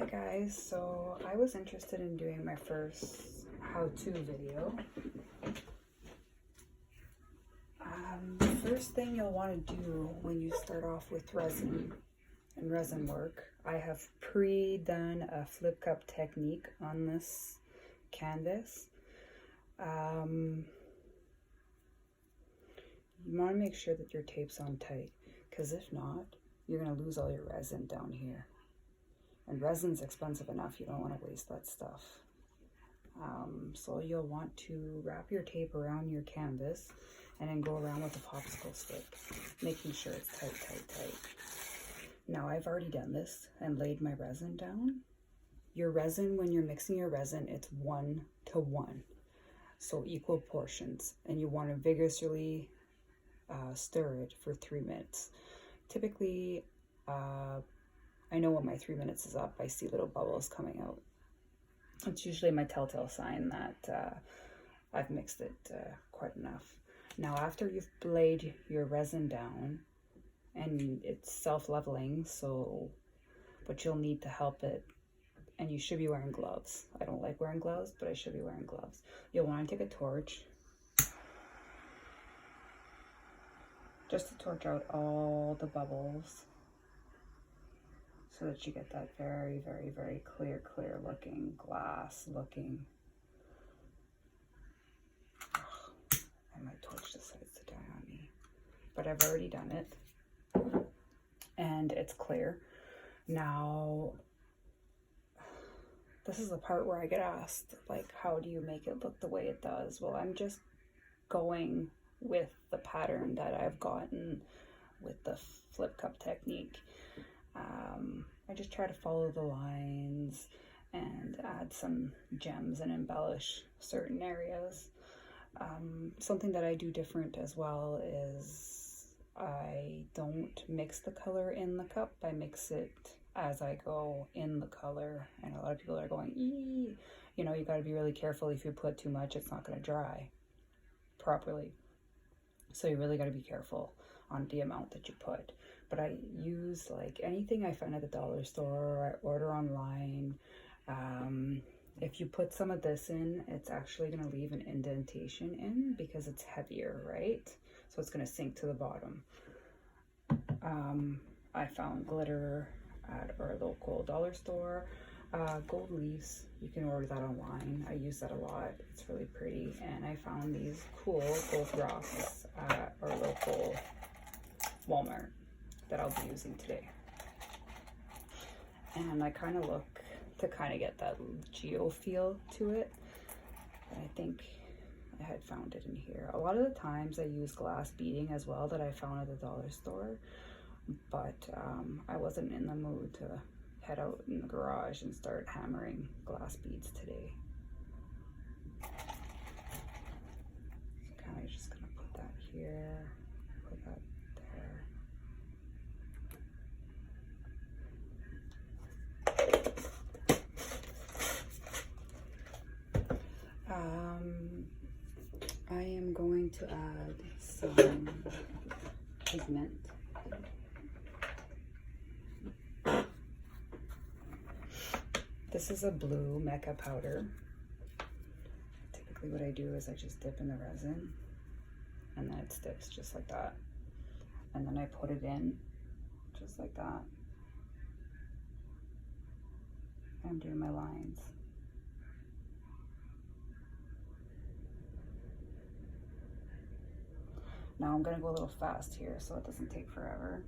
Hi guys, so I was interested in doing my first how-to video. The first thing you'll want to do when you start off with resin and resin work, I have pre-done a flip cup technique on this canvas. You want to make sure that your tape's on tight, because if not, you're going to lose all your resin down here. And resin's expensive enough, you don't want to waste that stuff. So you'll want to wrap your tape around your canvas and then go around with a popsicle stick, making sure it's tight, tight, tight. Now I've already done this and laid my resin down. Your resin, when you're mixing your resin, it's 1 to 1. So equal portions, and you want to vigorously stir it for 3 minutes. Typically, I know when my 3 minutes is up, I see little bubbles coming out. It's usually my telltale sign that I've mixed it quite enough. Now, after you've laid your resin down, and it's self-leveling, but you'll need to help it, and you should be wearing gloves. I don't like wearing gloves, but I should be wearing gloves. You'll want to take a torch, just to torch out all the bubbles, so that you get that very, very, very clear looking, glass looking. I might torch decides to die on me, but I've already done it, and it's clear. Now, this is the part where I get asked, like, how do you make it look the way it does? Well, I'm just going with the pattern that I've gotten with the flip cup technique. I just try to follow the lines and add some gems and embellish certain areas. Something that I do different as well is I don't mix the color in the cup. I mix it as I go in the color, and a lot of people are going, eee! You know, you got to be really careful. If you put too much, it's not going to dry properly. So you really got to be careful on the amount that you put. But I use like anything I find at the dollar store or I order online. If you put some of this in, it's actually going to leave an indentation in because it's heavier, right? So it's going to sink to the bottom. I found glitter at our local dollar store. Gold leaves, you can order that online. I use that a lot. It's really pretty. And I found these cool gold rocks at our local Walmart that I'll be using today. And I kind of look to kind of get that geo feel to it. And I think I had found it in here. A lot of the times I use glass beading as well that I found at the dollar store, but I wasn't in the mood to head out in the garage and start hammering glass beads today. So kind of just gonna put that here, put that there. I am going to add some pigment. This is a blue mica powder. Typically what I do is I just dip in the resin and then it sticks just like that. And then I put it in just like that. I'm doing my lines. Now I'm gonna go a little fast here so it doesn't take forever.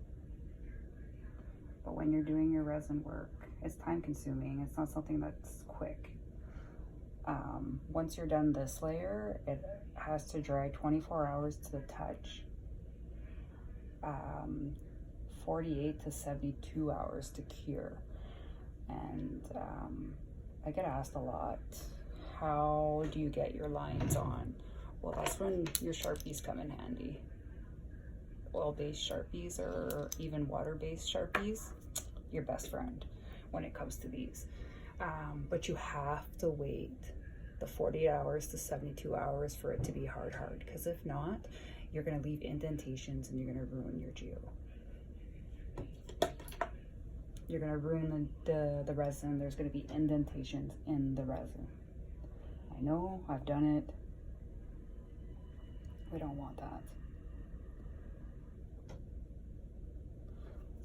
But when you're doing your resin work, it's time consuming. It's not something that's quick. Once you're done this layer, it has to dry 24 hours to the touch, 48 to 72 hours to cure. And I get asked a lot, how do you get your lines on? Well, that's when your Sharpies come in handy. Oil-based Sharpies or even water-based Sharpies, your best friend when it comes to these. But you have to wait the 48 hours to 72 hours for it to be hard, because if not, you're gonna leave indentations and you're gonna ruin your geo. You're going to ruin the resin. There's going to be indentations in the resin. I know, I've done it. We don't want that.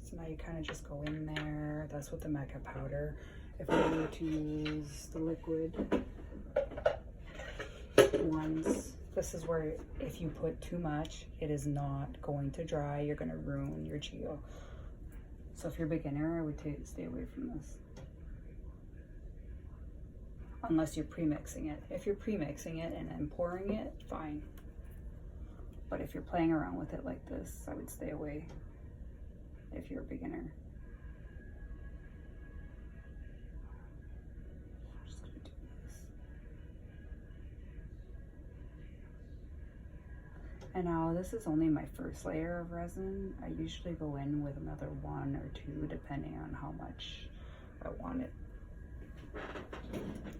So now you kind of just go in there. That's with the mica powder. If we were to use the liquid ones, this is where if you put too much, it is not going to dry. You're going to ruin your geo. So if you're a beginner, I would stay away from this. Unless you're pre-mixing it. If you're pre-mixing it and then pouring it, fine. But if you're playing around with it like this, I would stay away if you're a beginner. I'm just gonna do this. And now this is only my first layer of resin. I usually go in with another 1 or 2 depending on how much I want it.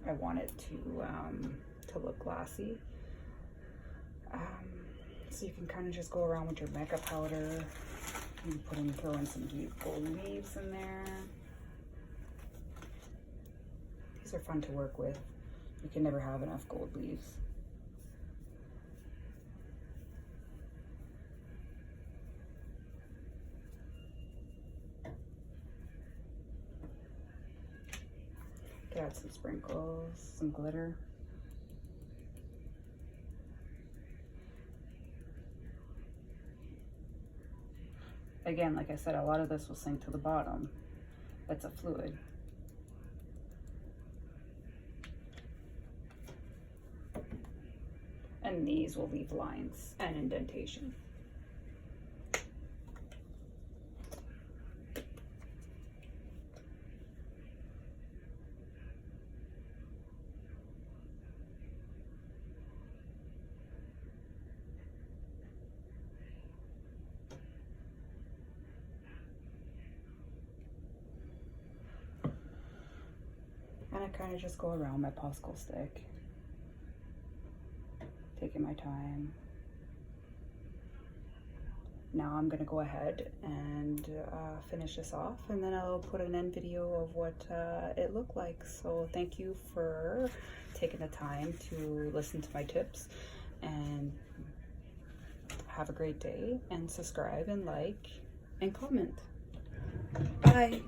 I want it to look glassy. So you can kind of just go around with your mica powder. You can throw in some gold leaves in there. These are fun to work with. You can never have enough gold leaves. Add some sprinkles, some glitter. Again, like I said, a lot of this will sink to the bottom. It's a fluid. And these will leave lines and indentation. And I kind of just go around my popsicle stick, taking my time. Now I'm gonna go ahead and finish this off, and then I'll put an end video of what it looked like. So thank you for taking the time to listen to my tips, and have a great day, and subscribe and like and comment. Bye.